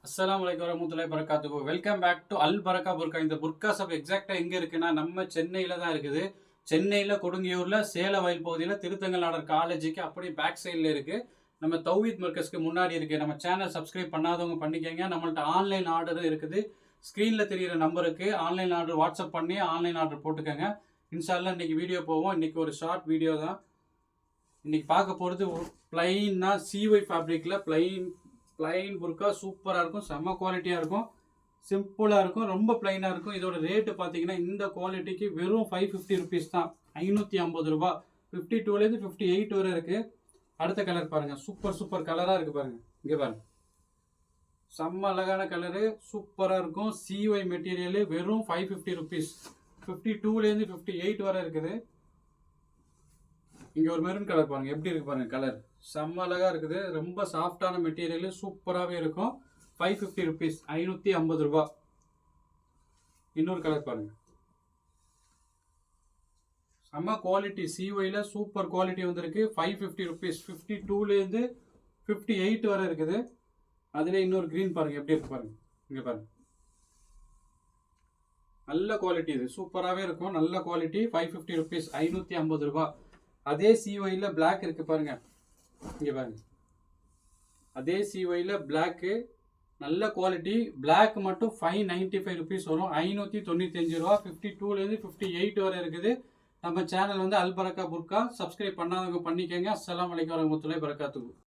அஸ்ஸலாமு அலைக்கும் வரஹ்மத்துல்லாஹி வபரகாத்துஹு. வெல்கம் பேக் டு அல் பரக்கா புர்கா. இந்த புர்கா ஷாப் எக்ஸாக்டா எங்க இருக்குன்னா நம்ம சென்னையில தான் இருக்குது. சென்னையில கொடுங்கியூர்ல சேலவயல் பகுதியில் திருத்தங்கல் நாடர் காலேஜுக்கு அப்படியே பேக் சைடில் இருக்கு. நம்ம தௌஹீத் மர்கஸ்க்கு முன்னாடி இருக்கு. நம்ம சேனல் சப்ஸ்கிரைப் பண்ணாதவங்க பண்ணிக்கங்க. நம்மள்ட்ட ஆன்லைன் ஆர்டரும் இருக்குது. ஸ்க்ரீனில் தெரியிற நம்பருக்கு ஆன்லைன் ஆர்டர் வாட்ஸ்அப் பண்ணி ஆன்லைன் ஆர்டர் போட்டுக்கோங்க. இன்ஷால்லா இன்னைக்கு வீடியோ போவோம். இன்னைக்கு ஒரு ஷார்ட் வீடியோ தான். இன்னைக்கு பார்க்க போகிறது பிளைன்னா சிஒய் ஃபேப்ரிக்கில் பிளைன் புர்கா சூப்பராக இருக்கும், செம்ம குவாலிட்டியாக இருக்கும், சிம்பிளாக இருக்கும், ரொம்ப பிளைனாக இருக்கும். இதோட ரேட்டு பார்த்தீங்கன்னா இந்த குவாலிட்டிக்கு வெறும் 550 ருபீஸ் தான், 550 ரூபா. 52லேருந்து 58 வரை இருக்குது. அடுத்த கலர் பாருங்கள், சூப்பர் கலராக இருக்குது பாருங்கள். இங்கே பாருங்கள், செம்ம அழகான கலரு, சூப்பராக இருக்கும். சிஒய் மெட்டீரியலு வெறும் 550 ருபீஸ். 52லேருந்து 58 வரை இருக்குது. இங்கே ஒரு மெரூன் கலர் பாருங்கள், எப்படி இருக்குது பாருங்கள். கலர் செம்ம அழகாக இருக்குது, ரொம்ப சாஃப்டான மெட்டீரியலு, சூப்பராகவே இருக்கும். 550 ருபீஸ், 550 ரூபா. இன்னொரு கலர் பாருங்கள், செம்ம குவாலிட்டி, சிஒயில் சூப்பர் குவாலிட்டி வந்திருக்கு. 550 ருபீஸ், 52லேருந்து 58 வரை இருக்குது. அதில் இன்னொரு க்ரீன் பாருங்கள், எப்படி இருக்கு பாருங்கள். இங்கே பாருங்கள், நல்ல குவாலிட்டி, இது சூப்பராகவே இருக்கும், நல்ல குவாலிட்டி. 550 ருபீஸ், 550 ரூபா. அதே சிஒயில் பிளாக் இருக்குது பாருங்கள். இங்கே பாருங்க, அதே சிஒயில் பிளாக்கு, நல்ல குவாலிட்டி. பிளாக் மட்டும் 595 ருபீஸ் வரும், 595 ரூபா. 52லேருந்து 58 வரை இருக்குது. நம்ம சேனல் வந்து அல் பரக்கா புர்கா. சப்ஸ்கிரைப் பண்ணாதவங்க பண்ணிக்கோங்க. அஸ்ஸலாமு அலைக்கும் வரஹ்மத்துல்லாஹி வபரகாத்துஹு.